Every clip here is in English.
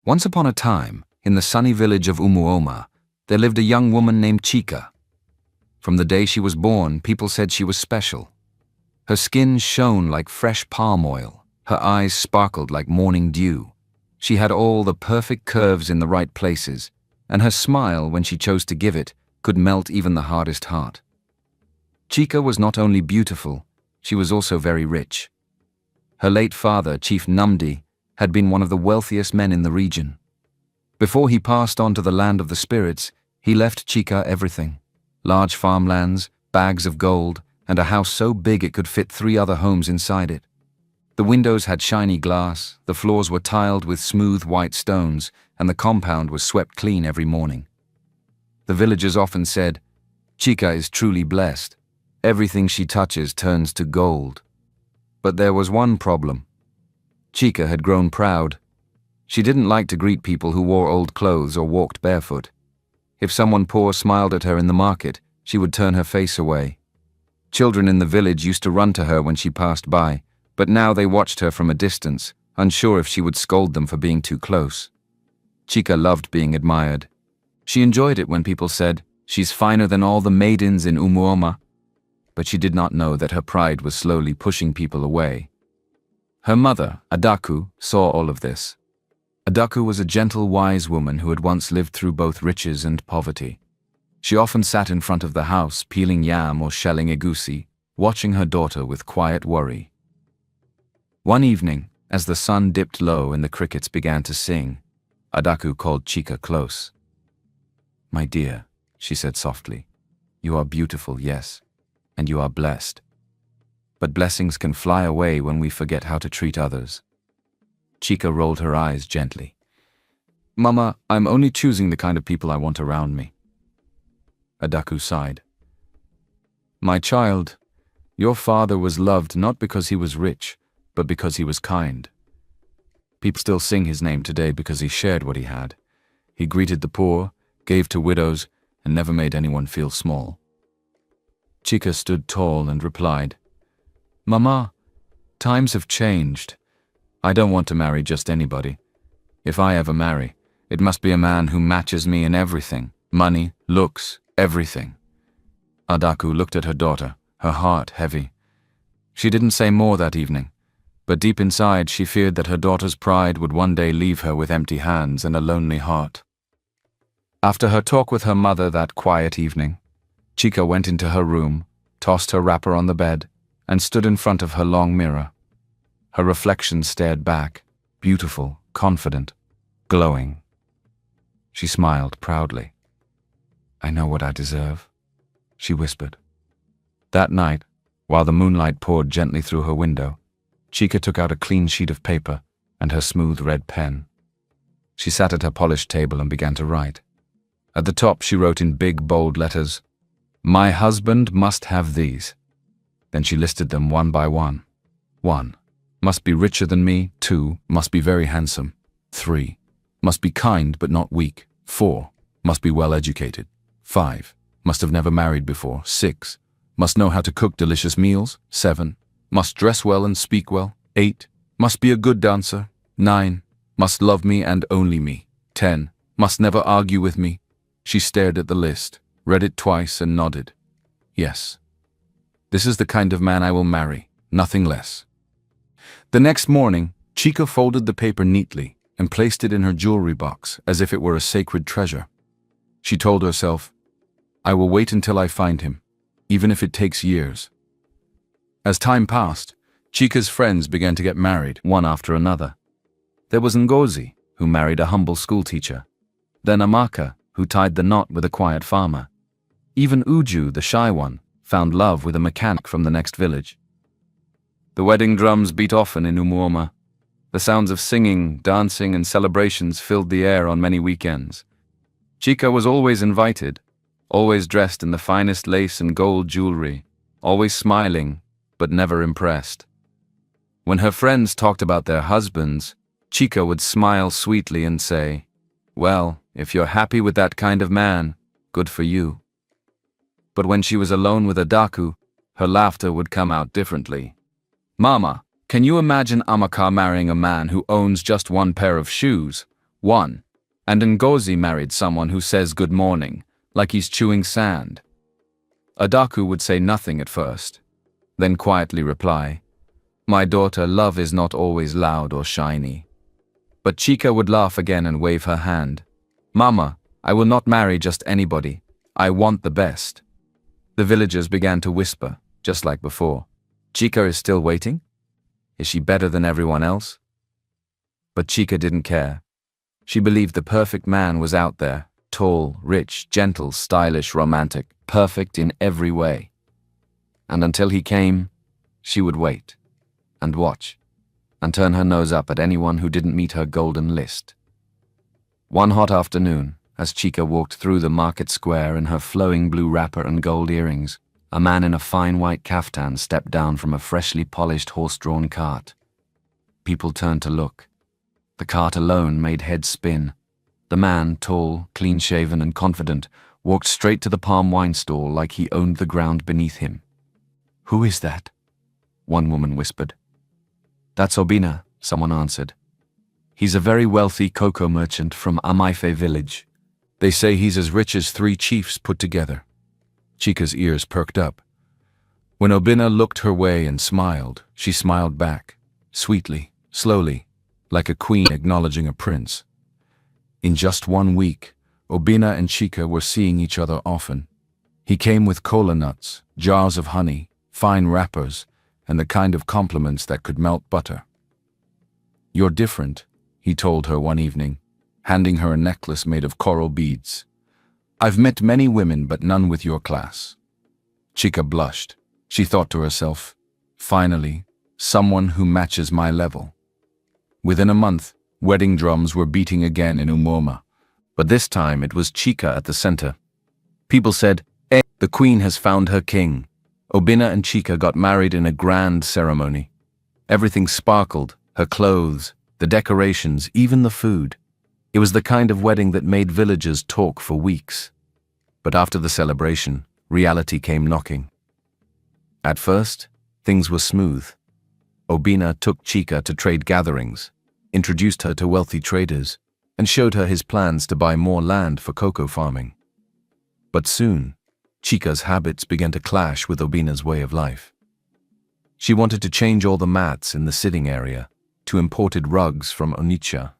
Once upon a time, in the sunny village of Umuoma, there lived a young woman named Chika. From the day she was born, people said she was special. Her skin shone like fresh palm oil. Her eyes sparkled like morning dew. She had all the perfect curves in the right places, and her smile, when she chose to give it, could melt even the hardest heart. Chika was not only beautiful, she was also very rich. Her late father, Chief Numdi, had been one of the wealthiest men in the region. Before he passed on to the land of the spirits, he left Chika everything: large farmlands, bags of gold, and a house so big it could fit 3 other homes inside it. The windows had shiny glass, the floors were tiled with smooth white stones, and the compound was swept clean every morning. The villagers often said, "Chika is truly blessed. Everything she touches turns to gold." But there was one problem. Chika had grown proud. She didn't like to greet people who wore old clothes or walked barefoot. If someone poor smiled at her in the market, she would turn her face away. Children in the village used to run to her when she passed by, but now they watched her from a distance, unsure if she would scold them for being too close. Chika loved being admired. She enjoyed it when people said, "She's finer than all the maidens in Umuoma." But she did not know that her pride was slowly pushing people away. Her mother, Adaku, saw all of this. Adaku was a gentle, wise woman who had once lived through both riches and poverty. She often sat in front of the house, peeling yam or shelling egusi, watching her daughter with quiet worry. One evening, as the sun dipped low and the crickets began to sing, Adaku called Chika close. "My dear," she said softly, "you are beautiful, yes, and you are blessed. But blessings can fly away when we forget how to treat others." Chika rolled her eyes gently. "Mama, I'm only choosing the kind of people I want around me." Adaku sighed. "My child, your father was loved not because he was rich, but because he was kind. People still sing his name today because he shared what he had. He greeted the poor, gave to widows, and never made anyone feel small." Chika stood tall and replied, "Mama, times have changed. I don't want to marry just anybody. If I ever marry, it must be a man who matches me in everything: money, looks, everything." Adaku looked at her daughter, her heart heavy. She didn't say more that evening, but deep inside she feared that her daughter's pride would one day leave her with empty hands and a lonely heart. After her talk with her mother that quiet evening, Chika went into her room, tossed her wrapper on the bed, and stood in front of her long mirror. Her reflection stared back, beautiful, confident, glowing. She smiled proudly. "I know what I deserve," she whispered. That night, while the moonlight poured gently through her window, Chika took out a clean sheet of paper and her smooth red pen. She sat at her polished table and began to write. At the top she wrote in big, bold letters, "My husband must have these." Then she listed them one by one. 1. Must be richer than me. 2. Must be very handsome. 3. Must be kind but not weak. 4. Must be well educated. 5. Must have never married before. 6. Must know how to cook delicious meals. 7. Must dress well and speak well. 8. Must be a good dancer. 9. Must love me and only me. 10. Must never argue with me. She stared at the list, read it twice and nodded. "Yes. This is the kind of man I will marry, nothing less." The next morning, Chika folded the paper neatly and placed it in her jewelry box as if it were a sacred treasure. She told herself, "I will wait until I find him, even if it takes years." As time passed, Chika's friends began to get married, one after another. There was Ngozi, who married a humble schoolteacher. Then Amaka, who tied the knot with a quiet farmer. Even Uju, the shy one, found love with a mechanic from the next village. The wedding drums beat often in Umuoma. The sounds of singing, dancing, and celebrations filled the air on many weekends. Chika was always invited, always dressed in the finest lace and gold jewelry, always smiling, but never impressed. When her friends talked about their husbands, Chika would smile sweetly and say, "Well, if you're happy with that kind of man, good for you." But when she was alone with Adaku, her laughter would come out differently. "Mama, can you imagine Amaka marrying a man who owns just one pair of shoes, 1. And Ngozi married someone who says good morning, like he's chewing sand. Adaku would say nothing at first, then quietly reply, "My daughter, love is not always loud or shiny." But Chika would laugh again and wave her hand. "Mama, I will not marry just anybody. I want the best." The villagers began to whisper, just like before. Chika is still waiting? Is she better than everyone else? But Chika didn't care. She believed the perfect man was out there, tall, rich, gentle, stylish, romantic, perfect in every way. And until he came, she would wait, and watch, and turn her nose up at anyone who didn't meet her golden list. One hot afternoon, as Chika walked through the market square in her flowing blue wrapper and gold earrings, a man in a fine white kaftan stepped down from a freshly polished horse-drawn cart. People turned to look. The cart alone made heads spin. The man, tall, clean-shaven and confident, walked straight to the palm wine stall like he owned the ground beneath him. "Who is that?" one woman whispered. "That's Obina," someone answered. "He's a very wealthy cocoa merchant from Amaife village. They say he's as rich as 3 chiefs put together." Chika's ears perked up. When Obina looked her way and smiled, she smiled back, sweetly, slowly, like a queen acknowledging a prince. In just 1 week, Obina and Chika were seeing each other often. He came with cola nuts, jars of honey, fine wrappers, and the kind of compliments that could melt butter. "You're different," he told her one evening, handing her a necklace made of coral beads. "I've met many women, but none with your class." Chika blushed. She thought to herself, "Finally, someone who matches my level." Within a month, wedding drums were beating again in Umoma, but this time it was Chika at the center. People said, "The queen has found her king." Obina and Chika got married in a grand ceremony. Everything sparkled, her clothes, the decorations, even the food. It was the kind of wedding that made villagers talk for weeks. But after the celebration, reality came knocking. At first, things were smooth. Obina took Chika to trade gatherings, introduced her to wealthy traders, and showed her his plans to buy more land for cocoa farming. But soon, Chika's habits began to clash with Obina's way of life. She wanted to change all the mats in the sitting area to imported rugs from Onitsha.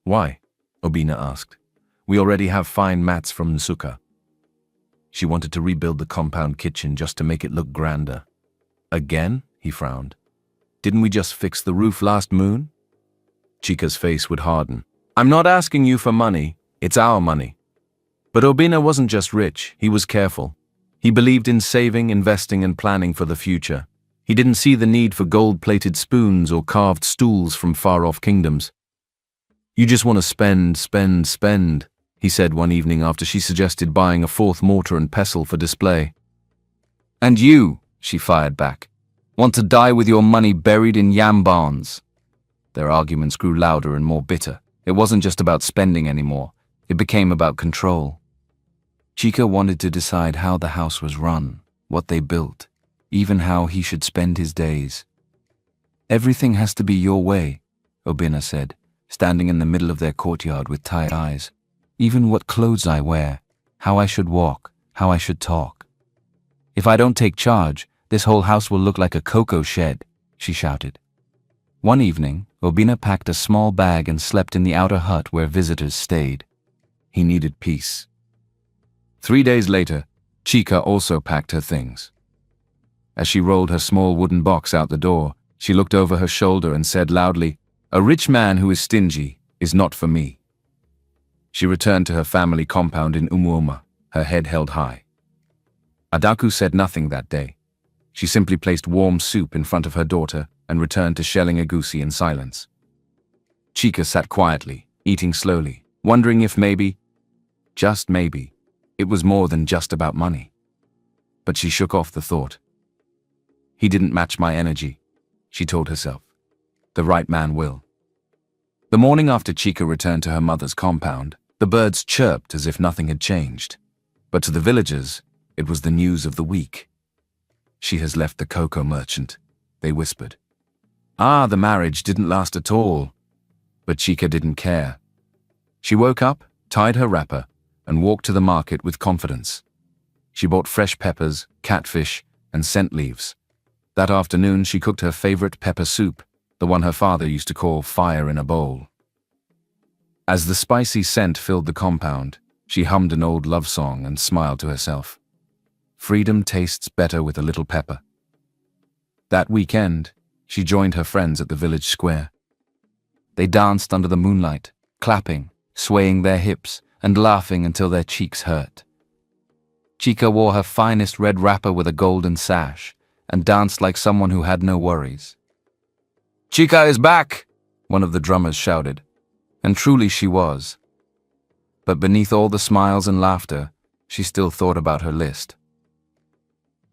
"Why?" Obina asked. "We already have fine mats from Nsuka." She wanted to rebuild the compound kitchen just to make it look grander. "Again?" he frowned. "Didn't we just fix the roof last moon?" Chika's face would harden. "I'm not asking you for money. It's our money." But Obina wasn't just rich, he was careful. He believed in saving, investing, and planning for the future. He didn't see the need for gold-plated spoons or carved stools from far-off kingdoms. "You just want to spend, spend, spend," he said one evening after she suggested buying a 4th mortar and pestle for display. "And you," she fired back, "want to die with your money buried in yam barns." Their arguments grew louder and more bitter. It wasn't just about spending anymore. It became about control. Chika wanted to decide how the house was run, what they built, even how he should spend his days. "Everything has to be your way," Obina said, standing in the middle of their courtyard with tired eyes. "Even what clothes I wear, how I should walk, how I should talk. If I don't take charge, this whole house will look like a cocoa shed," she shouted. One evening, Obina packed a small bag and slept in the outer hut where visitors stayed. He needed peace. 3 days later, Chika also packed her things. As she rolled her small wooden box out the door, she looked over her shoulder and said loudly, "A rich man who is stingy is not for me." She returned to her family compound in Umuoma, her head held high. Adaku said nothing that day. She simply placed warm soup in front of her daughter and returned to shelling egusi in silence. Chika sat quietly, eating slowly, wondering if maybe, just maybe, it was more than just about money. But she shook off the thought. "He didn't match my energy," she told herself. "The right man will." The morning after Chika returned to her mother's compound, the birds chirped as if nothing had changed. But to the villagers, it was the news of the week. "She has left the cocoa merchant," they whispered. "Ah, the marriage didn't last at all." But Chica didn't care. She woke up, tied her wrapper, and walked to the market with confidence. She bought fresh peppers, catfish, and scent leaves. That afternoon she cooked her favorite pepper soup, the one her father used to call fire in a bowl. As the spicy scent filled the compound, she hummed an old love song and smiled to herself. Freedom tastes better with a little pepper. That weekend, she joined her friends at the village square. They danced under the moonlight, clapping, swaying their hips, and laughing until their cheeks hurt. Chica wore her finest red wrapper with a golden sash and danced like someone who had no worries. "Chica is back!" one of the drummers shouted, and truly she was. But beneath all the smiles and laughter, she still thought about her list.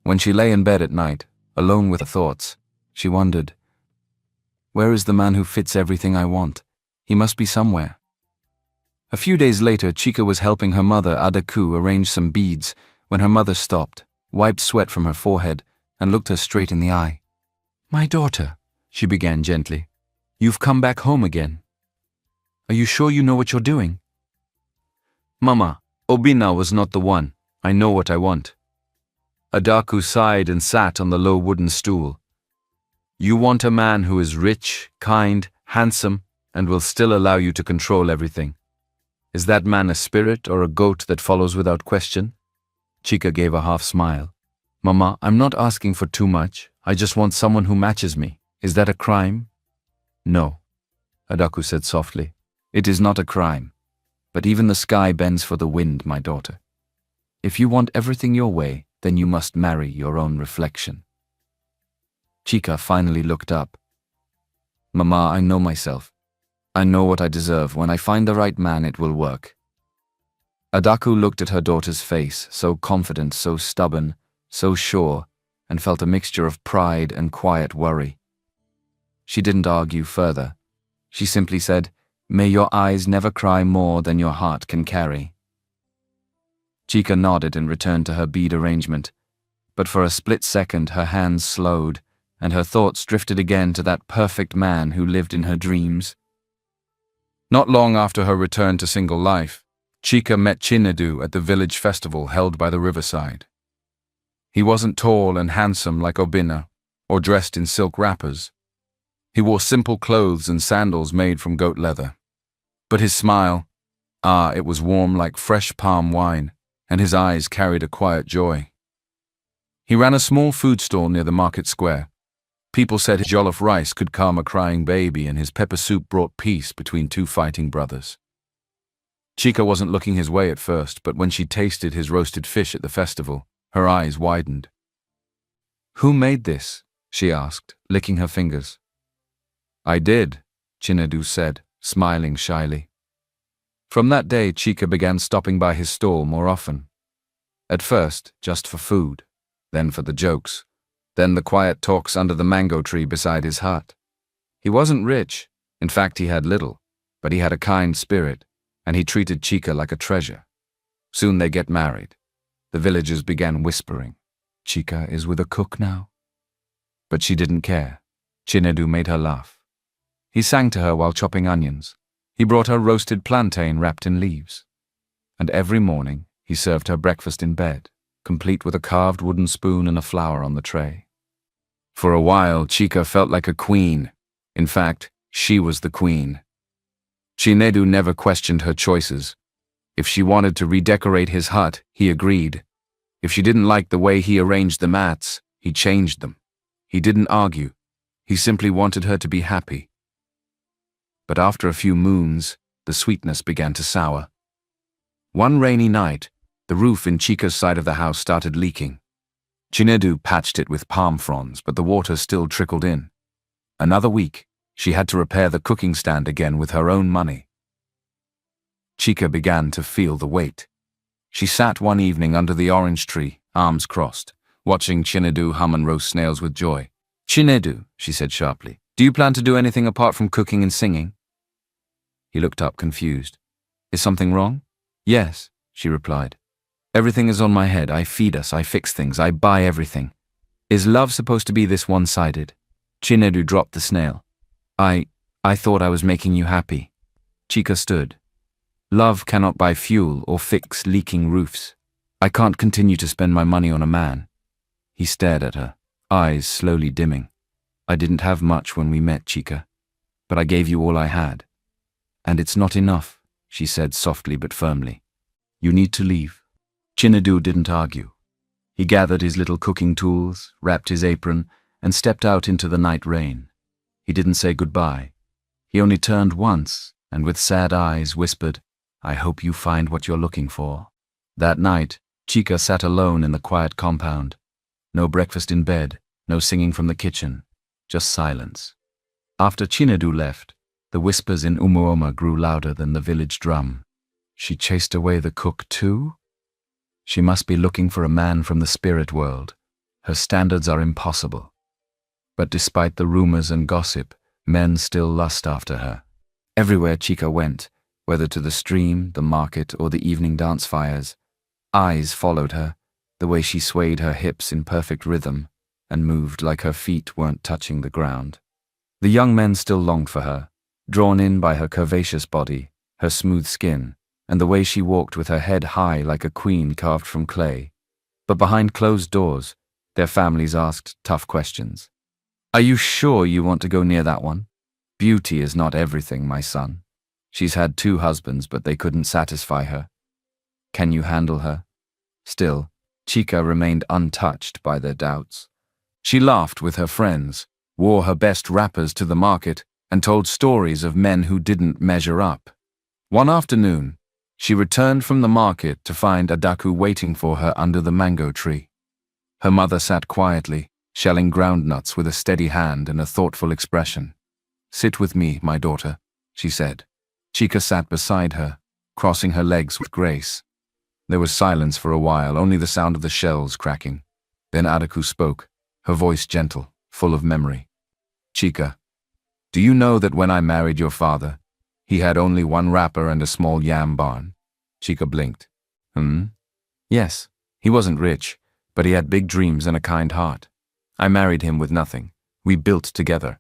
When she lay in bed at night, alone with her thoughts, she wondered, "Where is the man who fits everything I want? He must be somewhere." A few days later, Chica was helping her mother, Adaku, arrange some beads when her mother stopped, wiped sweat from her forehead, and looked her straight in the eye. "My daughter," she began gently, "you've come back home again. Are you sure you know what you're doing?" "Mama, Obina was not the one. I know what I want." Adaku sighed and sat on the low wooden stool. "You want a man who is rich, kind, handsome, and will still allow you to control everything. Is that man a spirit or a goat that follows without question?" Chica gave a half smile. "Mama, I'm not asking for too much. I just want someone who matches me. Is that a crime?" "No," Adaku said softly. "It is not a crime. But even the sky bends for the wind, my daughter. If you want everything your way, then you must marry your own reflection." Chica finally looked up. "Mama, I know myself. I know what I deserve. When I find the right man, it will work." Adaku looked at her daughter's face, so confident, so stubborn, so sure, and felt a mixture of pride and quiet worry. She didn't argue further. She simply said, "May your eyes never cry more than your heart can carry." Chica nodded and returned to her bead arrangement, but for a split second her hands slowed, and her thoughts drifted again to that perfect man who lived in her dreams. Not long after her return to single life, Chica met Chinedu at the village festival held by the riverside. He wasn't tall and handsome like Obina, or dressed in silk wrappers. He wore simple clothes and sandals made from goat leather. But his smile, it was warm like fresh palm wine, and his eyes carried a quiet joy. He ran a small food stall near the market square. People said his jollof rice could calm a crying baby, and his pepper soup brought peace between two fighting brothers. Chica wasn't looking his way at first, but when she tasted his roasted fish at the festival, her eyes widened. "Who made this?" she asked, licking her fingers. "I did," Chinedu said, smiling shyly. From that day, Chica began stopping by his stall more often. At first, just for food, then for the jokes, then the quiet talks under the mango tree beside his hut. He wasn't rich, in fact he had little, but he had a kind spirit, and he treated Chica like a treasure. Soon they get married. The villagers began whispering, "Chica is with a cook now." But she didn't care. Chinedu made her laugh. He sang to her while chopping onions. He brought her roasted plantain wrapped in leaves. And every morning he served her breakfast in bed, complete with a carved wooden spoon and a flower on the tray. For a while, Chica felt like a queen. In fact, she was the queen. Chinedu never questioned her choices. If she wanted to redecorate his hut, he agreed. If she didn't like the way he arranged the mats, he changed them. He didn't argue. He simply wanted her to be happy. But after a few moons, the sweetness began to sour. One rainy night, the roof in Chica's side of the house started leaking. Chinedu patched it with palm fronds, but the water still trickled in. Another week, she had to repair the cooking stand again with her own money. Chica began to feel the weight. She sat one evening under the orange tree, arms crossed, watching Chinedu hum and roast snails with joy. "Chinedu," she said sharply, "do you plan to do anything apart from cooking and singing?" He looked up confused. "Is something wrong?" "Yes," she replied. "Everything is on my head. I feed us, I fix things, I buy everything. Is love supposed to be this one-sided?" Chinedu dropped the snail. I I thought I was making you happy. Chica stood. Love cannot buy fuel or fix leaking roofs. I can't continue to spend my money on a man. He stared at her, eyes slowly dimming. I didn't have much when we met, Chica, but I gave you all I had. And it's not enough, she said softly but firmly. You need to leave. Chinadu didn't argue. He gathered his little cooking tools, wrapped his apron, and stepped out into the night rain. He didn't say goodbye. He only turned once, and with sad eyes whispered, I hope you find what you're looking for. That night, Chica sat alone in the quiet compound. No breakfast in bed, no singing from the kitchen, just silence. After Chinadu left, the whispers in Umuoma grew louder than the village drum. She chased away the cook too? She must be looking for a man from the spirit world. Her standards are impossible. But despite the rumors and gossip, men still lust after her. Everywhere Chica went, whether to the stream, the market, or the evening dance fires, eyes followed her, the way she swayed her hips in perfect rhythm and moved like her feet weren't touching the ground. The young men still longed for her, drawn in by her curvaceous body, her smooth skin, and the way she walked with her head high like a queen carved from clay. But behind closed doors, their families asked tough questions. Are you sure you want to go near that one? Beauty is not everything, my son. She's had 2 husbands, but they couldn't satisfy her. Can you handle her? Still, Chica remained untouched by their doubts. She laughed with her friends, wore her best wrappers to the market, and told stories of men who didn't measure up. One afternoon, she returned from the market to find Adaku waiting for her under the mango tree. Her mother sat quietly, shelling groundnuts with a steady hand and a thoughtful expression. Sit with me, my daughter, she said. Chica sat beside her, crossing her legs with grace. There was silence for a while, only the sound of the shells cracking. Then Adaku spoke, her voice gentle, full of memory. Chica, do you know that when I married your father, he had only 1 wrapper and a small yam barn? Chica blinked. Yes, he wasn't rich, but he had big dreams and a kind heart. I married him with nothing. We built together.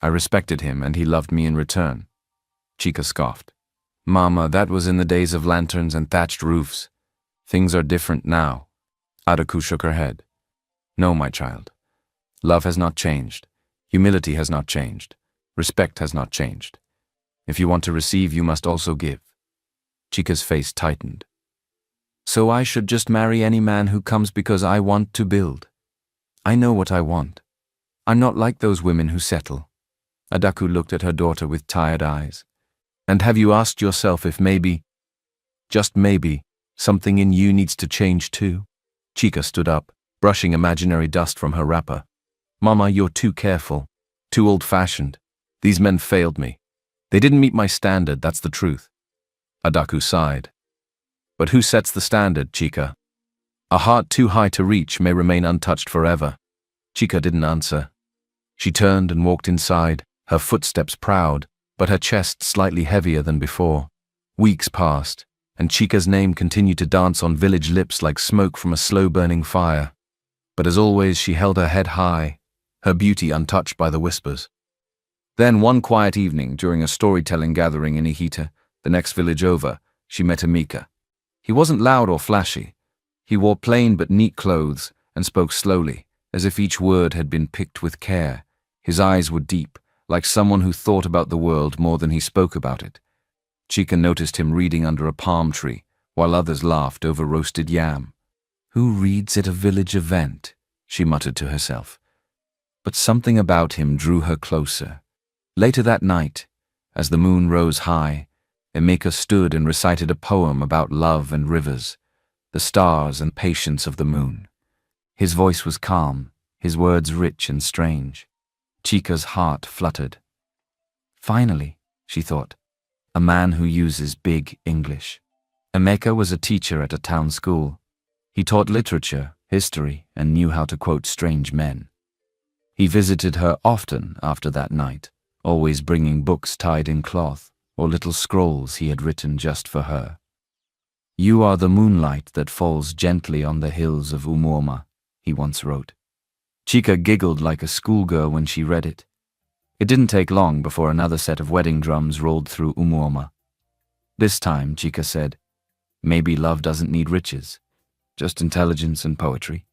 I respected him and he loved me in return. Chica scoffed. Mama, that was in the days of lanterns and thatched roofs. Things are different now. Adaku shook her head. No, my child. Love has not changed. Humility has not changed. Respect has not changed. If you want to receive, you must also give. Chica's face tightened. So I should just marry any man who comes because I want to build. I know what I want. I'm not like those women who settle. Adaku looked at her daughter with tired eyes. And have you asked yourself if maybe, just maybe, something in you needs to change too? Chica stood up, brushing imaginary dust from her wrapper. Mama, you're too careful, too old-fashioned. These men failed me. They didn't meet my standard, that's the truth. Adaku sighed. But who sets the standard, Chica? A heart too high to reach may remain untouched forever. Chica didn't answer. She turned and walked inside, her footsteps proud, but her chest slightly heavier than before. Weeks passed, and Chica's name continued to dance on village lips like smoke from a slow-burning fire. But as always, she held her head high, her beauty untouched by the whispers. Then one quiet evening, during a storytelling gathering in Ihita, the next village over, she met Amika. He wasn't loud or flashy. He wore plain but neat clothes and spoke slowly, as if each word had been picked with care. His eyes were deep, like someone who thought about the world more than he spoke about it. Chica noticed him reading under a palm tree, while others laughed over roasted yam. Who reads at a village event? She muttered to herself. But something about him drew her closer. Later that night, as the moon rose high, Emeka stood and recited a poem about love and rivers, the stars and patience of the moon. His voice was calm, his words rich and strange. Chica's heart fluttered. Finally, she thought, a man who uses big English. Emeka was a teacher at a town school. He taught literature, history, and knew how to quote strange men. He visited her often after that night, always bringing books tied in cloth, or little scrolls he had written just for her. You are the moonlight that falls gently on the hills of Umuoma, he once wrote. Chica giggled like a schoolgirl when she read it. It didn't take long before another set of wedding drums rolled through Umuoma. This time, Chika said, maybe love doesn't need riches, just intelligence and poetry.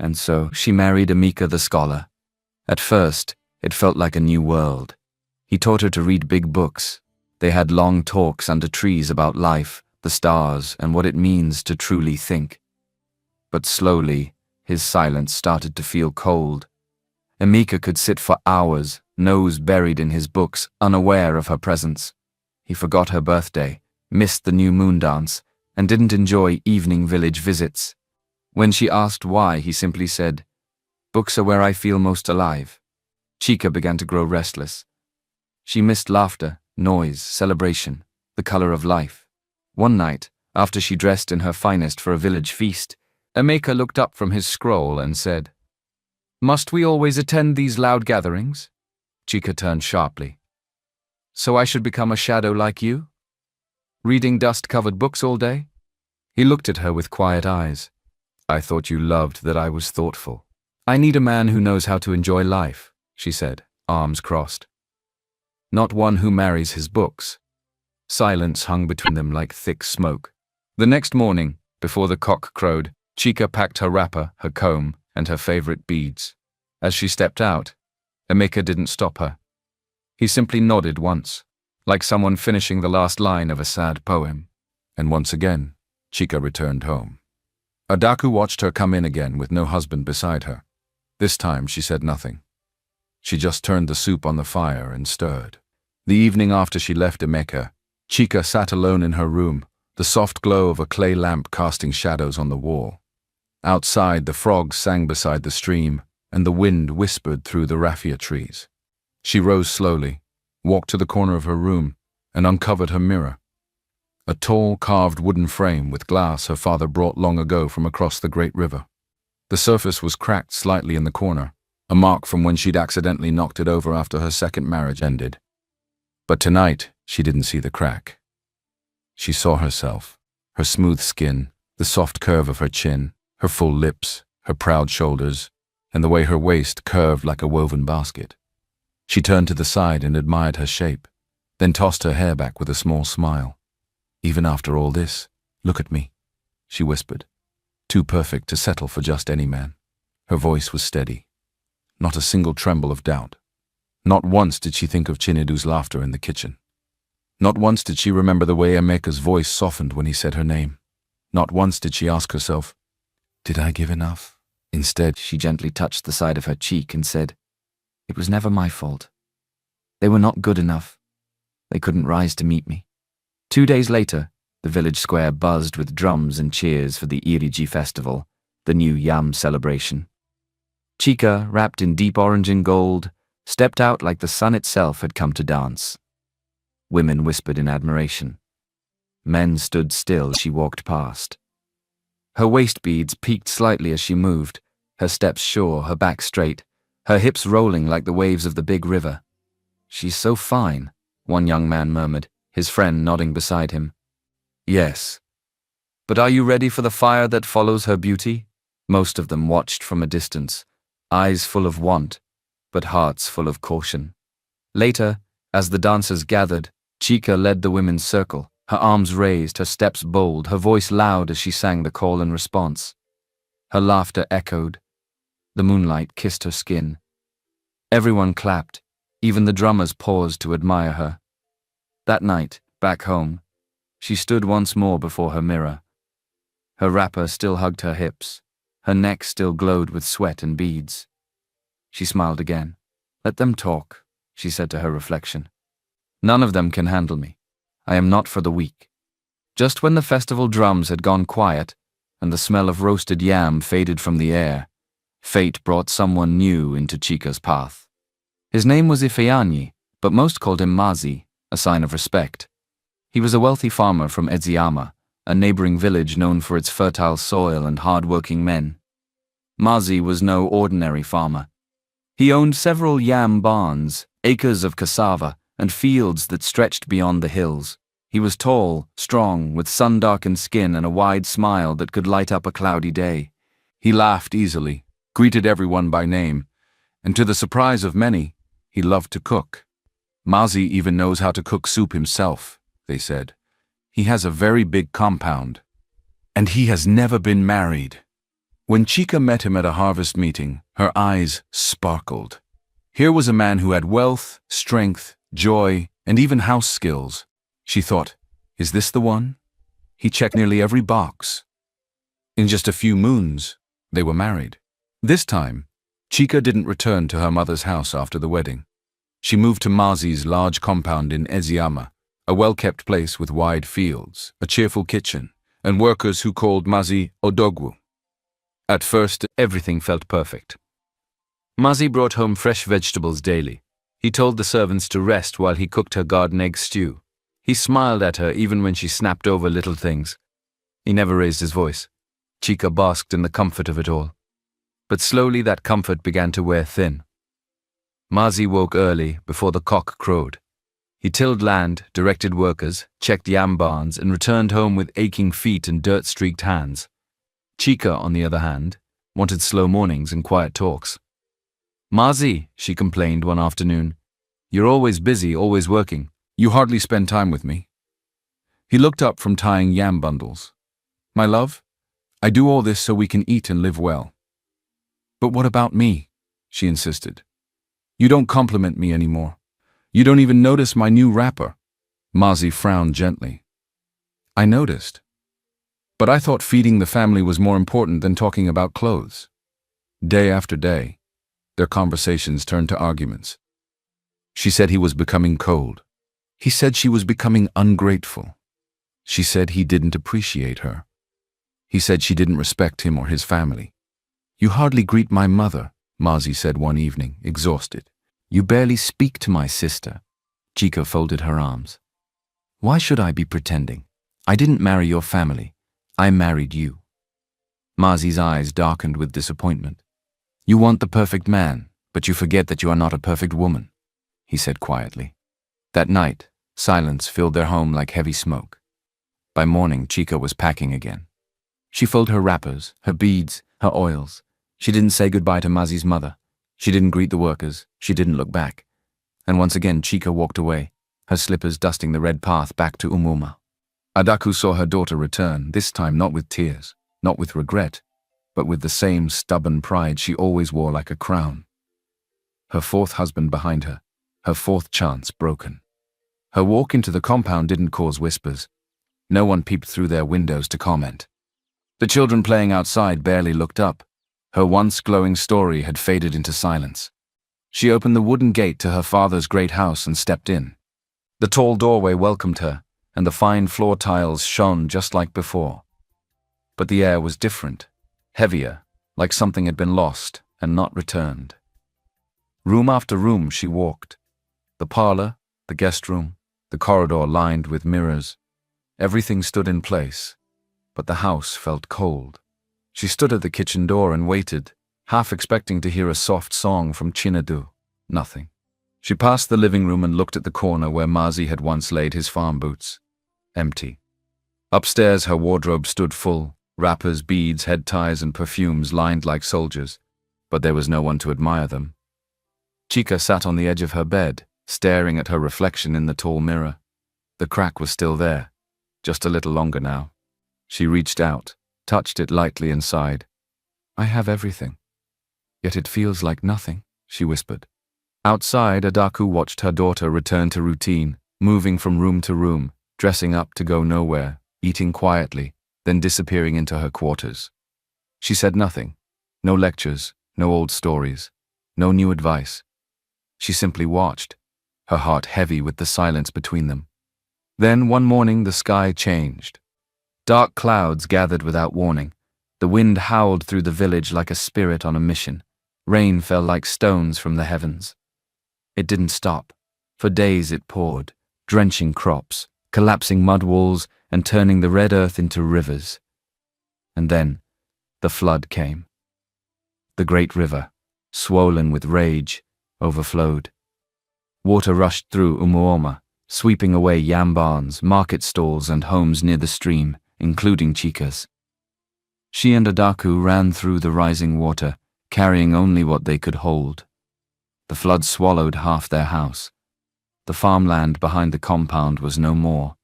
And so she married Emeka the scholar. At first, it felt like a new world. He taught her to read big books. They had long talks under trees about life, the stars, and what it means to truly think. But slowly, his silence started to feel cold. Emeka could sit for hours, nose buried in his books, unaware of her presence. He forgot her birthday, missed the new moon dance, and didn't enjoy evening village visits. When she asked why, he simply said, "Books are where I feel most alive." Chika began to grow restless. She missed laughter, noise, celebration, the color of life. One night, after she dressed in her finest for a village feast, Emeka looked up from his scroll and said, "Must we always attend these loud gatherings?" Chika turned sharply. "So I should become a shadow like you? Reading dust-covered books all day?" He looked at her with quiet eyes. "I thought you loved that I was thoughtful." "I need a man who knows how to enjoy life," she said, arms crossed. "Not one who marries his books." Silence hung between them like thick smoke. The next morning, before the cock crowed, Chika packed her wrapper, her comb, and her favorite beads. As she stepped out, Emeka didn't stop her. He simply nodded once, like someone finishing the last line of a sad poem. And once again, Chika returned home. Adaku watched her come in again with no husband beside her. This time she said nothing. She just turned the soup on the fire and stirred. The evening after she left Emeka, Chika sat alone in her room, the soft glow of a clay lamp casting shadows on the wall. Outside, the frogs sang beside the stream, and the wind whispered through the raffia trees. She rose slowly, walked to the corner of her room, and uncovered her mirror. A tall, carved wooden frame with glass her father brought long ago from across the great river. The surface was cracked slightly in the corner, a mark from when she'd accidentally knocked it over after her second marriage ended. But tonight, she didn't see the crack. She saw herself, her smooth skin, the soft curve of her chin, her full lips, her proud shoulders, and the way her waist curved like a woven basket. She turned to the side and admired her shape, then tossed her hair back with a small smile. "Even after all this, look at me," she whispered, too perfect to settle for just any man. Her voice was steady, not a single tremble of doubt. Not once did she think of Chinedu's laughter in the kitchen. Not once did she remember the way Emeka's voice softened when he said her name. Not once did she ask herself, "Did I give enough?" Instead, she gently touched the side of her cheek and said, "It was never my fault. They were not good enough. They couldn't rise to meet me." 2 days later, the village square buzzed with drums and cheers for the Iriji festival, the new yam celebration. Chika, wrapped in deep orange and gold, stepped out like the sun itself had come to dance. Women whispered in admiration. Men stood still as she walked past. Her waist beads peaked slightly as she moved, her steps sure, her back straight, her hips rolling like the waves of the big river. "She's so fine," one young man murmured, his friend nodding beside him. "Yes. But are you ready for the fire that follows her beauty?" Most of them watched from a distance, eyes full of want, but hearts full of caution. Later, as the dancers gathered, Chika led the women's circle, her arms raised, her steps bold, her voice loud as she sang the call and response. Her laughter echoed. The moonlight kissed her skin. Everyone clapped, even the drummers paused to admire her. That night, back home, she stood once more before her mirror. Her wrapper still hugged her hips, her neck still glowed with sweat and beads. She smiled again. "Let them talk," she said to her reflection. "None of them can handle me. I am not for the weak." Just when the festival drums had gone quiet, and the smell of roasted yam faded from the air, fate brought someone new into Chika's path. His name was Ifeanyi, but most called him Mazi, a sign of respect. He was a wealthy farmer from Eziyama, a neighboring village known for its fertile soil and hard-working men. Mazi was no ordinary farmer. He owned several yam barns, acres of cassava, and fields that stretched beyond the hills. He was tall, strong, with sun-darkened skin and a wide smile that could light up a cloudy day. He laughed easily, greeted everyone by name, and to the surprise of many, He loved to cook. Mazi even knows how to cook soup himself, they said. He has a very big compound. And he has never been married. When Chica met him at a harvest meeting, her eyes sparkled. Here was a man who had wealth, strength, joy, and even house skills. She thought, is this the one? He checked nearly every box. In just a few moons, they were married. This time, Chica didn't return to her mother's house after the wedding. She moved to Mazi's large compound in Eziyama, a well-kept place with wide fields, a cheerful kitchen, and workers who called Mazi Odogwu. At first, everything felt perfect. Mazi brought home fresh vegetables daily. He told the servants to rest while he cooked her garden egg stew. He smiled at her even when she snapped over little things. He never raised his voice. Chica basked in the comfort of it all. But slowly that comfort began to wear thin. Mazi woke early before the cock crowed. He tilled land, directed workers, checked yam barns, and returned home with aching feet and dirt-streaked hands. Chica, on the other hand, wanted slow mornings and quiet talks. "Mazi," she complained one afternoon, "you're always busy, always working. You hardly spend time with me." He looked up from tying yam bundles. "My love, I do all this so we can eat and live well." "But what about me?" she insisted. "You don't compliment me anymore. You don't even notice my new wrapper." Mazi frowned gently. "I noticed. But I thought feeding the family was more important than talking about clothes." Day after day, their conversations turned to arguments. She said he was becoming cold. He said she was becoming ungrateful. She said he didn't appreciate her. He said she didn't respect him or his family. "You hardly greet my mother," Mazi said one evening, exhausted. "You barely speak to my sister." Chica folded her arms. "Why should I be pretending? I didn't marry your family. I married you." Mazi's eyes darkened with disappointment. "You want the perfect man, but you forget that you are not a perfect woman," he said quietly. That night, silence filled their home like heavy smoke. By morning, Chica was packing again. She folded her wrappers, her beads, her oils. She didn't say goodbye to Mazi's mother. She didn't greet the workers. She didn't look back. And once again, Chica walked away, her slippers dusting the red path back to Umuma. Adaku saw her daughter return, this time not with tears, not with regret, but with the same stubborn pride she always wore like a crown. Her fourth husband behind her, her fourth chance broken. Her walk into the compound didn't cause whispers. No one peeped through their windows to comment. The children playing outside barely looked up. Her once glowing story had faded into silence. She opened the wooden gate to her father's great house and stepped in. The tall doorway welcomed her, and the fine floor tiles shone just like before. But the air was different, heavier, like something had been lost and not returned. Room after room she walked. The parlor, the guest room, the corridor lined with mirrors. Everything stood in place, but the house felt cold. She stood at the kitchen door and waited, half expecting to hear a soft song from Chinadu. Nothing. She passed the living room and looked at the corner where Mazi had once laid his farm boots. Empty. Upstairs her wardrobe stood full, wrappers, beads, head ties, and perfumes lined like soldiers, but there was no one to admire them. Chica sat on the edge of her bed, staring at her reflection in the tall mirror. The crack was still there, just a little longer now. She reached out, touched it lightly and sighed. "I have everything. Yet it feels like nothing," she whispered. Outside, Adaku watched her daughter return to routine, moving from room to room, dressing up to go nowhere, eating quietly, then disappearing into her quarters. She said nothing. No lectures, no old stories, no new advice. She simply watched, her heart heavy with the silence between them. Then one morning the sky changed. Dark clouds gathered without warning. The wind howled through the village like a spirit on a mission. Rain fell like stones from the heavens. It didn't stop. For days it poured, drenching crops, collapsing mud walls, and turning the red earth into rivers. And then the flood came. The great river, swollen with rage, overflowed. Water rushed through Umuoma, sweeping away yam barns, market stalls, and homes near the stream, including Chica's. She and Adaku ran through the rising water, carrying only what they could hold. The flood swallowed half their house. The farmland behind the compound was no more.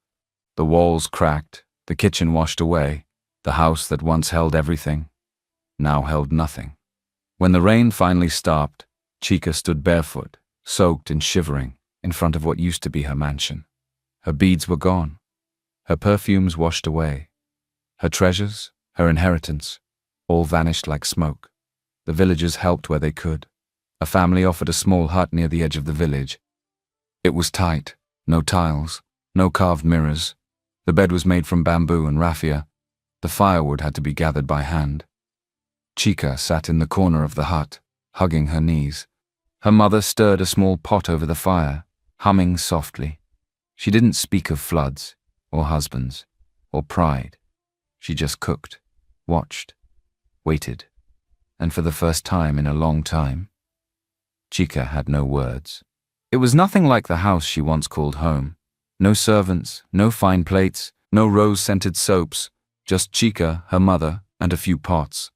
The walls cracked, the kitchen washed away. The house that once held everything now held nothing. When the rain finally stopped, Chica stood barefoot, soaked and shivering, in front of what used to be her mansion. Her beads were gone. Her perfumes washed away. Her treasures, her inheritance, all vanished like smoke. The villagers helped where they could. A family offered a small hut near the edge of the village. It was tight, no tiles, no carved mirrors. The bed was made from bamboo and raffia. The firewood had to be gathered by hand. Chica sat in the corner of the hut, hugging her knees. Her mother stirred a small pot over the fire, humming softly. She didn't speak of floods, or husbands, or pride. She just cooked, watched, waited, and for the first time in a long time, Chica had no words. It was nothing like the house she once called home. No servants, no fine plates, no rose-scented soaps, just Chica, her mother, and a few pots.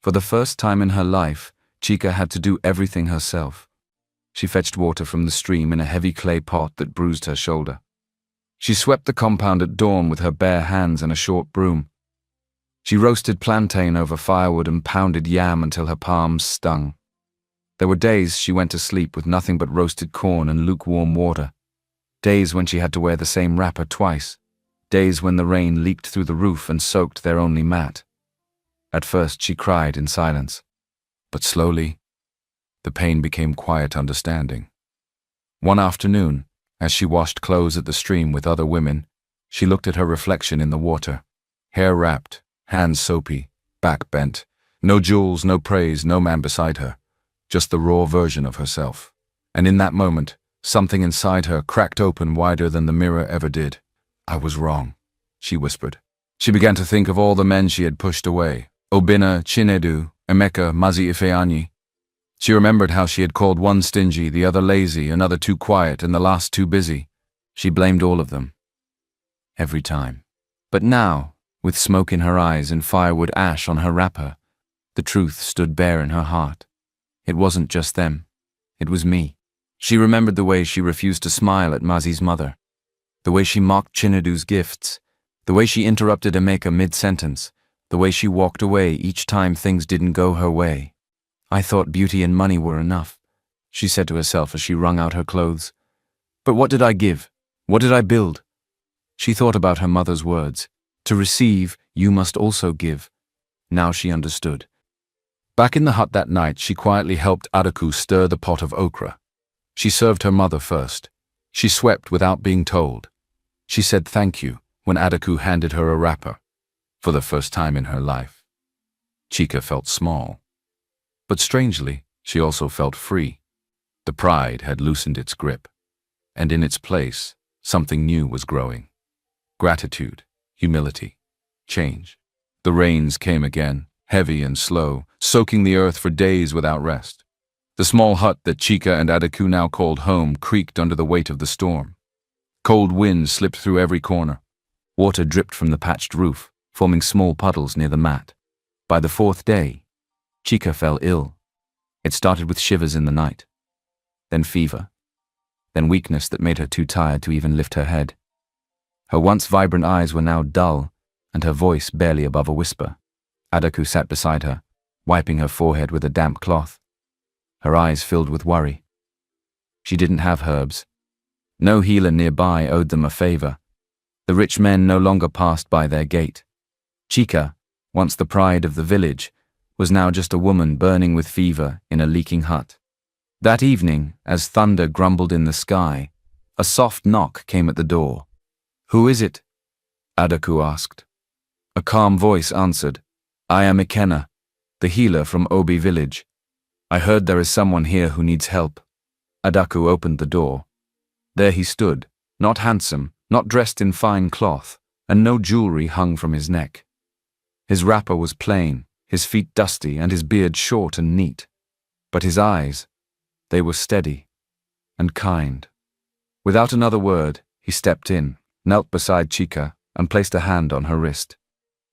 For the first time in her life, Chica had to do everything herself. She fetched water from the stream in a heavy clay pot that bruised her shoulder. She swept the compound at dawn with her bare hands and a short broom. She roasted plantain over firewood and pounded yam until her palms stung. There were days she went to sleep with nothing but roasted corn and lukewarm water. Days when she had to wear the same wrapper twice. Days when the rain leaked through the roof and soaked their only mat. At first she cried in silence, but slowly, the pain became quiet understanding. One afternoon, as she washed clothes at the stream with other women, she looked at her reflection in the water. Hair wrapped, hands soapy, back bent. No jewels, no praise, no man beside her. Just the raw version of herself. And in that moment, something inside her cracked open wider than the mirror ever did. "I was wrong," she whispered. She began to think of all the men she had pushed away. Obinna, Chinedu, Emeka, Mazi Ifeanyi. She remembered how she had called one stingy, the other lazy, another too quiet, and the last too busy. She blamed all of them. Every time. But now, with smoke in her eyes and firewood ash on her wrapper, the truth stood bare in her heart. It wasn't just them. It was me. She remembered the way she refused to smile at Mazi's mother, the way she mocked Chinedu's gifts, the way she interrupted Emeka mid-sentence, the way she walked away each time things didn't go her way. "I thought beauty and money were enough," she said to herself as she wrung out her clothes. "But what did I give? What did I build?" She thought about her mother's words. To receive, you must also give. Now she understood. Back in the hut that night, she quietly helped Adaku stir the pot of okra. She served her mother first. She swept without being told. She said thank you when Adaku handed her a wrapper. For the first time in her life, Chica felt small. But strangely, she also felt free. The pride had loosened its grip, and in its place, something new was growing. Gratitude, humility, change. The rains came again, heavy and slow, soaking the earth for days without rest. The small hut that Chica and Adaku now called home creaked under the weight of the storm. Cold winds slipped through every corner. Water dripped from the patched roof, forming small puddles near the mat. By the fourth day, Chica fell ill. It started with shivers in the night, then fever, then weakness that made her too tired to even lift her head. Her once vibrant eyes were now dull, and her voice barely above a whisper. Adaku sat beside her, wiping her forehead with a damp cloth. Her eyes filled with worry. She didn't have herbs. No healer nearby owed them a favor. The rich men no longer passed by their gate. Chica, once the pride of the village, was now just a woman burning with fever in a leaking hut. That evening, as thunder grumbled in the sky, a soft knock came at the door. "Who is it?" Adaku asked. A calm voice answered, "I am Ikenna, the healer from Obi village. I heard there is someone here who needs help." Adaku opened the door. There he stood, not handsome, not dressed in fine cloth, and no jewelry hung from his neck. His wrapper was plain, his feet dusty, and his beard short and neat. But his eyes, they were steady and kind. Without another word, he stepped in, knelt beside Chica, and placed a hand on her wrist.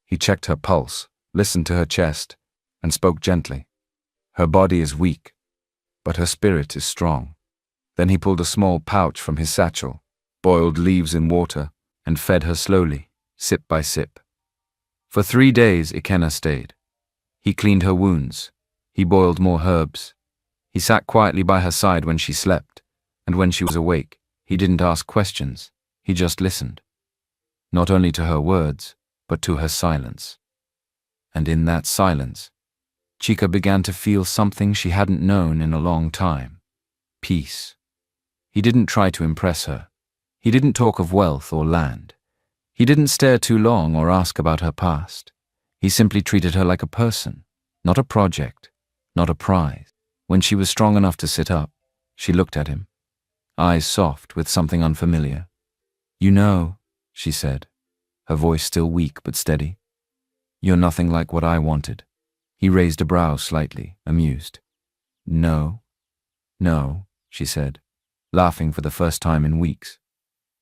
He checked her pulse, listened to her chest, and spoke gently. "Her body is weak. but her spirit is strong." Then he pulled a small pouch from his satchel, boiled leaves in water, and fed her slowly, sip by sip. For 3 days Ikenna stayed. He cleaned her wounds. He boiled more herbs. He sat quietly by her side when she slept, and when she was awake, he didn't ask questions. He just listened. Not only to her words, but to her silence. And in that silence, Chika began to feel something she hadn't known in a long time. Peace. He didn't try to impress her. He didn't talk of wealth or land. He didn't stare too long or ask about her past. He simply treated her like a person, not a project, not a prize. When she was strong enough to sit up, she looked at him, eyes soft with something unfamiliar. "You know," she said, her voice still weak but steady, "you're nothing like what I wanted." He raised a brow slightly, amused. No, she said, laughing for the first time in weeks.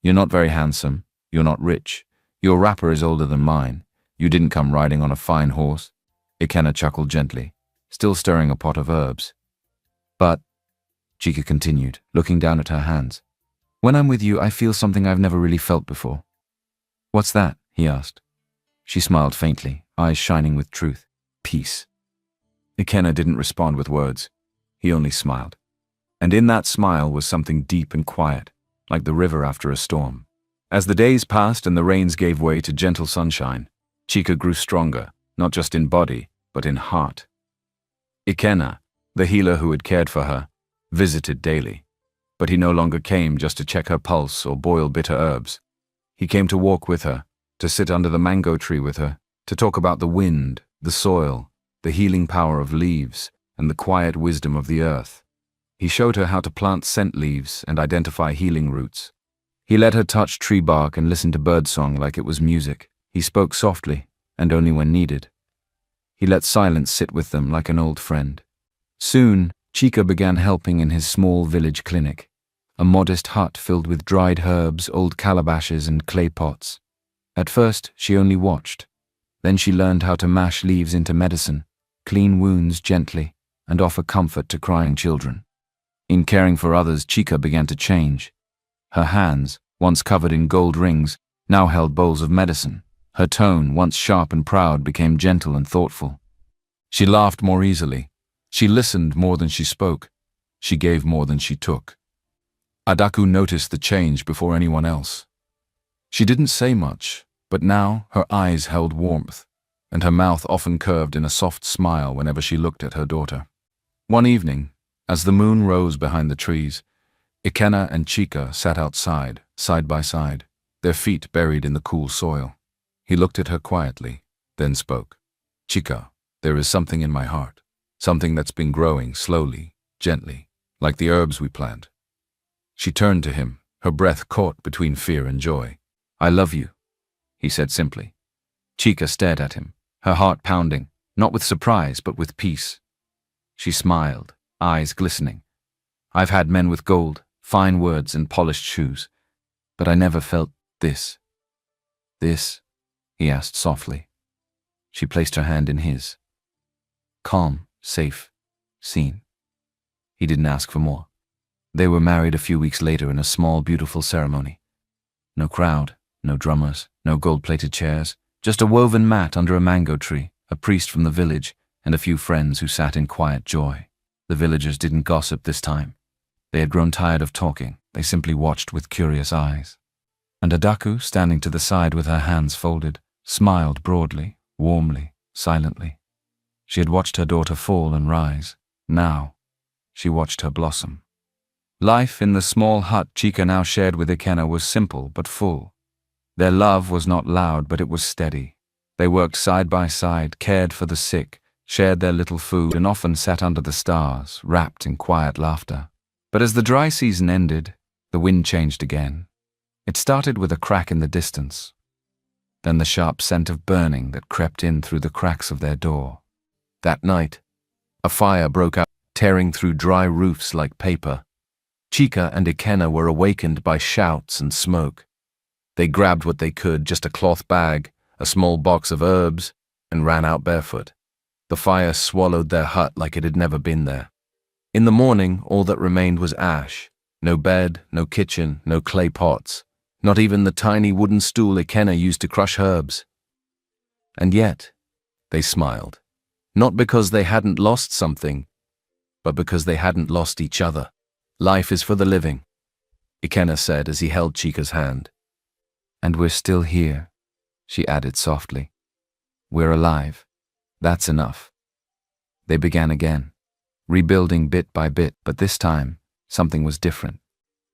"You're not very handsome. You're not rich. Your wrapper is older than mine. You didn't come riding on a fine horse." Ikenna chuckled gently, still stirring a pot of herbs. "But," Chika continued, looking down at her hands, "when I'm with you, I feel something I've never really felt before." "What's that?" he asked. She smiled faintly, eyes shining with truth. "Peace." Ikenna didn't respond with words. He only smiled. And in that smile was something deep and quiet, like the river after a storm. As the days passed and the rains gave way to gentle sunshine, Chika grew stronger, not just in body, but in heart. Ikenna, the healer who had cared for her, visited daily. But he no longer came just to check her pulse or boil bitter herbs. He came to walk with her, to sit under the mango tree with her, to talk about the wind, the soil, the healing power of leaves, and the quiet wisdom of the earth. He showed her how to plant scent leaves and identify healing roots. He let her touch tree bark and listen to birdsong like it was music. He spoke softly, and only when needed. He let silence sit with them like an old friend. Soon, Chika began helping in his small village clinic, a modest hut filled with dried herbs, old calabashes, and clay pots. At first, she only watched. Then she learned how to mash leaves into medicine, clean wounds gently, and offer comfort to crying children. In caring for others, Chika began to change. Her hands, once covered in gold rings, now held bowls of medicine. Her tone, once sharp and proud, became gentle and thoughtful. She laughed more easily. She listened more than she spoke. She gave more than she took. Adaku noticed the change before anyone else. She didn't say much, but now her eyes held warmth, and her mouth often curved in a soft smile whenever she looked at her daughter. One evening, as the moon rose behind the trees, Ikenna and Chika sat outside, side by side, their feet buried in the cool soil. He looked at her quietly, then spoke. "Chika, there is something in my heart, something that's been growing slowly, gently, like the herbs we plant." She turned to him, her breath caught between fear and joy. "I love you," he said simply. Chika stared at him, her heart pounding, not with surprise but with peace. She smiled, eyes glistening. "I've had men with gold, fine words, and polished shoes, but I never felt this." "This?" he asked softly. She placed her hand in his. Calm, safe, seen. He didn't ask for more. They were married a few weeks later in a small, beautiful ceremony. No crowd, no drummers, no gold-plated chairs, just a woven mat under a mango tree, a priest from the village, and a few friends who sat in quiet joy. The villagers didn't gossip this time. They had grown tired of talking. They simply watched with curious eyes. And Adaku, standing to the side with her hands folded, smiled broadly, warmly, silently. She had watched her daughter fall and rise. Now, she watched her blossom. Life in the small hut Chika now shared with Ikenna was simple but full. Their love was not loud, but it was steady. They worked side by side, cared for the sick, shared their little food, and often sat under the stars, wrapped in quiet laughter. But as the dry season ended, the wind changed again. It started with a crack in the distance, then the sharp scent of burning that crept in through the cracks of their door. That night, a fire broke out, tearing through dry roofs like paper. Chika and Ikenna were awakened by shouts and smoke. They grabbed what they could, just a cloth bag, a small box of herbs, and ran out barefoot. The fire swallowed their hut like it had never been there. In the morning, all that remained was ash. No bed, no kitchen, no clay pots, not even the tiny wooden stool Ikenna used to crush herbs. And yet, they smiled. Not because they hadn't lost something, but because they hadn't lost each other. Life is for the living, Ikenna said as he held Chika's hand. And we're still here, she added softly. We're alive. That's enough. They began again, rebuilding bit by bit, but this time, something was different.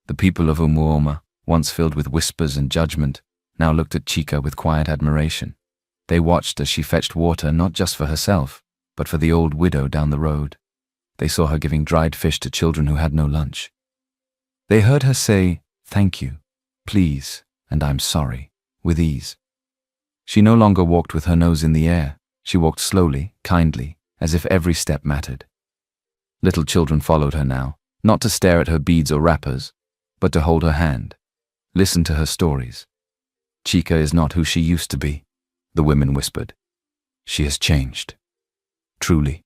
The people of Umuoma, once filled with whispers and judgment, now looked at Chika with quiet admiration. They watched as she fetched water not just for herself, but for the old widow down the road. They saw her giving dried fish to children who had no lunch. They heard her say, "Thank you, please, and I'm sorry," with ease. She no longer walked with her nose in the air. She walked slowly, kindly, as if every step mattered. Little children followed her now, not to stare at her beads or wrappers, but to hold her hand, listen to her stories. "Chika is not who she used to be," the women whispered. "She has changed. Truly."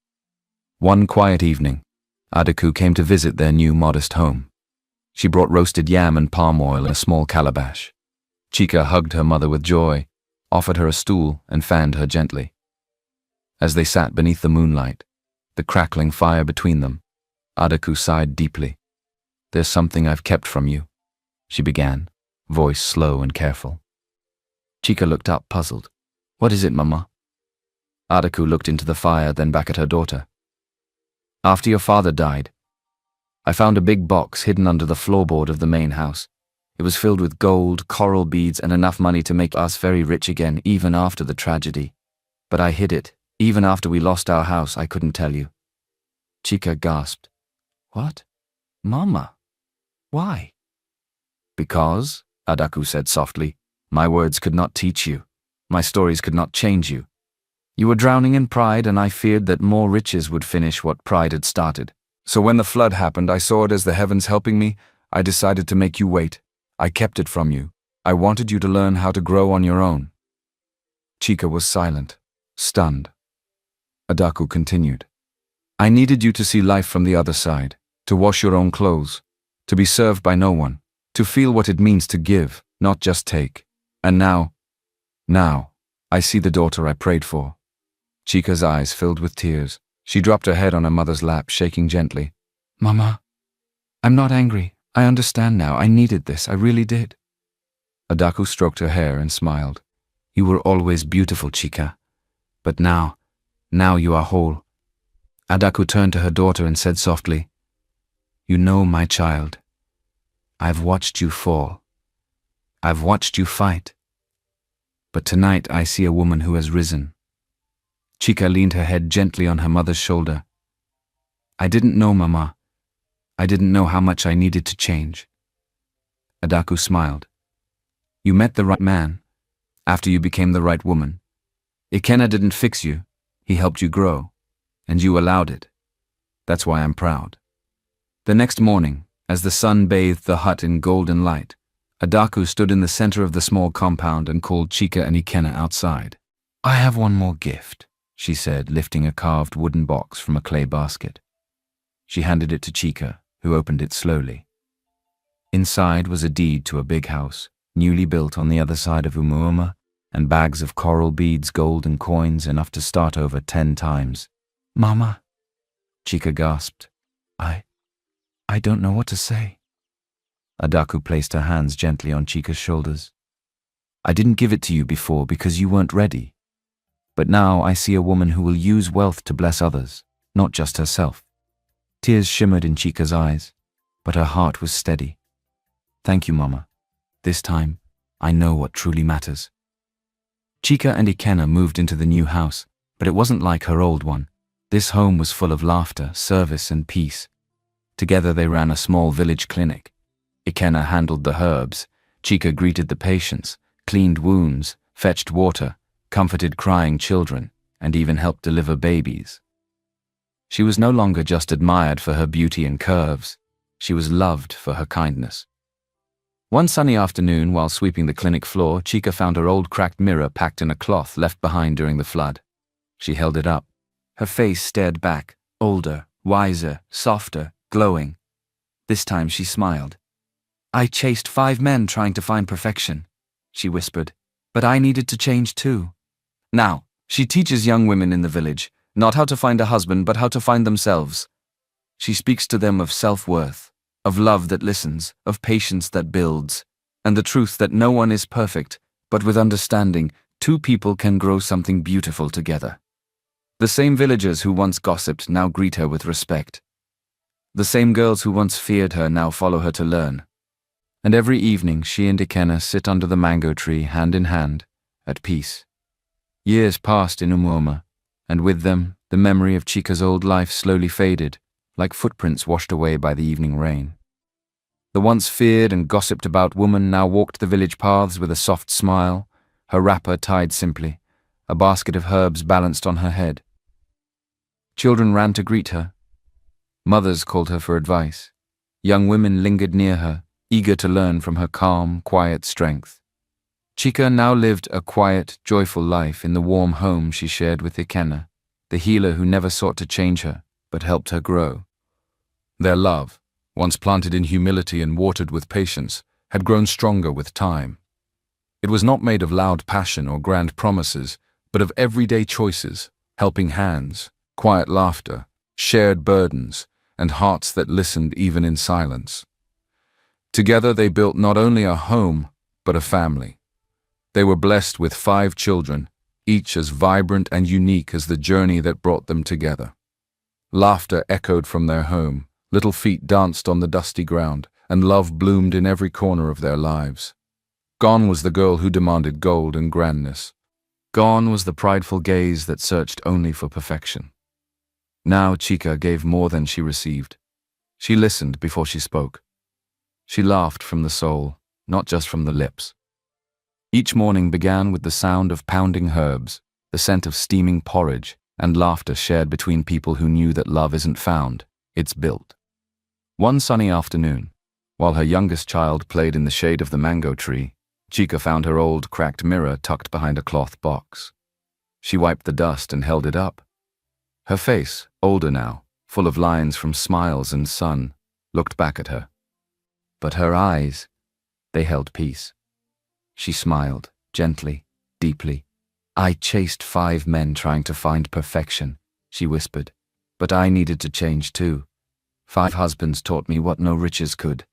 One quiet evening, Adaku came to visit their new modest home. She brought roasted yam and palm oil in a small calabash. Chika hugged her mother with joy, offered her a stool, and fanned her gently. As they sat beneath the moonlight, the crackling fire between them, Adaku sighed deeply. "There's something I've kept from you," she began, voice slow and careful. Chika looked up, puzzled. "What is it, Mama?" Adaku looked into the fire, then back at her daughter. "After your father died, I found a big box hidden under the floorboard of the main house. It was filled with gold, coral beads, and enough money to make us very rich again, even after the tragedy. But I hid it. Even after we lost our house, I couldn't tell you." Chika gasped. "What? Mama? Why?" "Because," Adaku said softly, "my words could not teach you. My stories could not change you. You were drowning in pride, and I feared that more riches would finish what pride had started. So when the flood happened, I saw it as the heavens helping me. I decided to make you wait. I kept it from you. I wanted you to learn how to grow on your own." Chika was silent, stunned. Adaku continued. "I needed you to see life from the other side, to wash your own clothes, to be served by no one, to feel what it means to give, not just take. And now, I see the daughter I prayed for." Chika's eyes filled with tears. She dropped her head on her mother's lap, shaking gently. "Mama, I'm not angry. I understand now. I needed this. I really did." Adaku stroked her hair and smiled. "You were always beautiful, Chika. But now you are whole." Adaku turned to her daughter and said softly, "You know, my child, I've watched you fall. I've watched you fight. But tonight I see a woman who has risen." Chika leaned her head gently on her mother's shoulder. "I didn't know, Mama. I didn't know how much I needed to change." Adaku smiled. "You met the right man, after you became the right woman. Ikenna didn't fix you. He helped you grow, and you allowed it. That's why I'm proud." The next morning, as the sun bathed the hut in golden light, Adaku stood in the center of the small compound and called Chika and Ikenna outside. "I have one more gift," she said, lifting a carved wooden box from a clay basket. She handed it to Chika, who opened it slowly. Inside was a deed to a big house, newly built on the other side of Umuoma, and bags of coral beads, gold, and coins enough to start over 10 times. "Mama," Chika gasped. I don't know what to say." Adaku placed her hands gently on Chika's shoulders. "I didn't give it to you before because you weren't ready. But now I see a woman who will use wealth to bless others, not just herself." Tears shimmered in Chika's eyes, but her heart was steady. "Thank you, Mama. This time, I know what truly matters." Chika and Ikenna moved into the new house, but it wasn't like her old one. This home was full of laughter, service, and peace. Together they ran a small village clinic. Ikenna handled the herbs, Chika greeted the patients, cleaned wounds, fetched water, comforted crying children, and even helped deliver babies. She was no longer just admired for her beauty and curves. She was loved for her kindness. One sunny afternoon, while sweeping the clinic floor, Chika found her old cracked mirror packed in a cloth left behind during the flood. She held it up. Her face stared back, older, wiser, softer, glowing. This time she smiled. "I chased 5 men trying to find perfection," she whispered, "but I needed to change too." Now, she teaches young women in the village not how to find a husband but how to find themselves. She speaks to them of self-worth, of love that listens, of patience that builds, and the truth that no one is perfect, but with understanding, 2 people can grow something beautiful together. The same villagers who once gossiped now greet her with respect. The same girls who once feared her now follow her to learn. And every evening she and Ikenna sit under the mango tree hand in hand, at peace. Years passed in Umuoma, and with them the memory of Chika's old life slowly faded, like footprints washed away by the evening rain. The once feared and gossiped about woman now walked the village paths with a soft smile, her wrapper tied simply, a basket of herbs balanced on her head. Children ran to greet her. Mothers called her for advice. Young women lingered near her, eager to learn from her calm, quiet strength. Chika now lived a quiet, joyful life in the warm home she shared with Ikenna, the healer who never sought to change her, but helped her grow. Their love, once planted in humility and watered with patience, had grown stronger with time. It was not made of loud passion or grand promises, but of everyday choices, helping hands, quiet laughter, shared burdens, and hearts that listened even in silence. Together they built not only a home, but a family. They were blessed with 5 children, each as vibrant and unique as the journey that brought them together. Laughter echoed from their home, little feet danced on the dusty ground, and love bloomed in every corner of their lives. Gone was the girl who demanded gold and grandness. Gone was the prideful gaze that searched only for perfection. Now Chika gave more than she received. She listened before she spoke. She laughed from the soul, not just from the lips. Each morning began with the sound of pounding herbs, the scent of steaming porridge, and laughter shared between people who knew that love isn't found, it's built. One sunny afternoon, while her youngest child played in the shade of the mango tree, Chika found her old, cracked mirror tucked behind a cloth box. She wiped the dust and held it up. Her face, older now, full of lines from smiles and sun, looked back at her. But her eyes, they held peace. She smiled, gently, deeply. "I chased 5 men trying to find perfection," she whispered, "but I needed to change too. 5 husbands taught me what no riches could.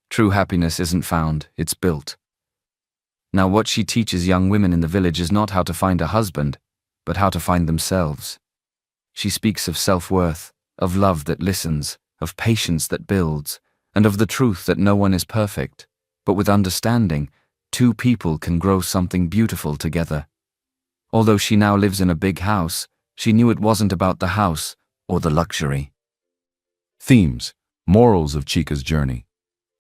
True happiness isn't found, it's built." Now what she teaches young women in the village is not how to find a husband, but how to find themselves. She speaks of self-worth, of love that listens, of patience that builds, and of the truth that no one is perfect, but with understanding, 2 people can grow something beautiful together. Although she now lives in a big house, she knew it wasn't about the house or the luxury. Themes, morals of Chika's journey.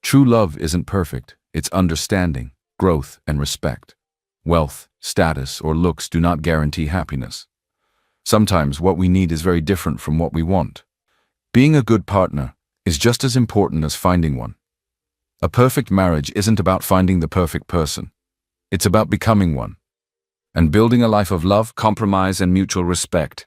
True love isn't perfect, it's understanding, growth, and respect. Wealth, status, or looks do not guarantee happiness. Sometimes what we need is very different from what we want. Being a good partner is just as important as finding one. A perfect marriage isn't about finding the perfect person. It's about becoming one. And building a life of love, compromise, and mutual respect.